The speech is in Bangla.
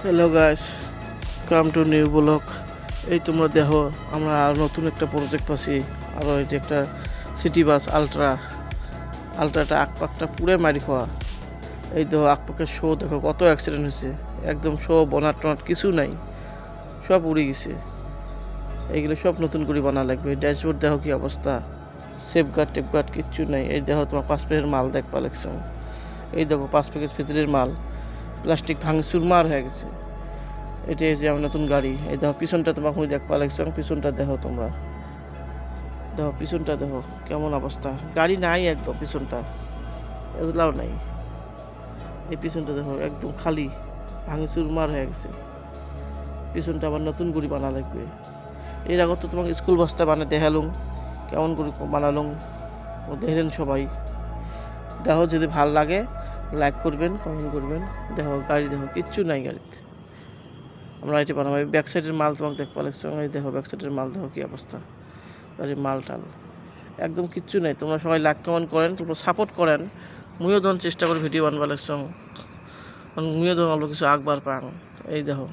Hello guys, come to new blog. এই তোমরা দেখো আমরা আর নতুন একটা প্রজেক্ট পাচ্ছি। আরও এই যে একটা সিটি বাস আলট্রাটা আকপাকটা পুরে মারি খাওয়া। এই দেখো আকপাকের শো দেখো কত অ্যাক্সিডেন্ট হয়েছে, একদম শো বনাট টনাট কিছু নাই, সব উড়ে গেছে। এইগুলো সব নতুন করে বানা লাগবে। ড্যাশবোর্ড দেখো কি অবস্থা, সেফগার্ড টেপগার্ড কিচ্ছু নাই। এই দেখো তোমার 5 প্যাকেটের মাল দেখবা লাগছে। এই দেখো 5 প্যাকেট ভিতরের মাল, প্লাস্টিক ভাঙচুর মার হয়ে গেছে। এটা যে আমার নতুন গাড়ি। এই দেখো পিছনটা তোমাকে আমি দেখবা লাগছে, পিছনটা দেখো তোমরা, দেখো পিছনটা দেখো কেমন অবস্থা, গাড়ি নাই একদম, পিছনটা এজলাও নাই। এই পিছনটা দেখো একদম খালি, ভাঙে চুরমার হয়ে গেছে। পিছনটা আবার নতুন করে বানা লাগবে। এর আগে তো তোমাকে স্কুল বাসটা বানাতে দেখালুম, কেমন করে বানালুম ও দেখলেন সবাই। দেখো যদি ভাল লাগে লাইক করবেন, কমেন্ট করবেন। দেখো গাড়ি দেখো কিচ্ছু নাই গাড়িতে, আমরা এটা বানাবো। ব্যাক সাইডের মাল তোমাকে দেখতে পাচ্ছ, এই দেখো ব্যাক সাইডের মাল দেখো কি অবস্থা, গাড়ির মাল টাল একদম কিচ্ছু নেই। তোমরা সবাই লাইক কমেন্ট করেন, তোমরা সাপোর্ট করেন। মুইও তখন চেষ্টা করি ভিডিও বানবার লাগছ, মুইও তখন অল্প কিছু আগবার পাং। এই দেখো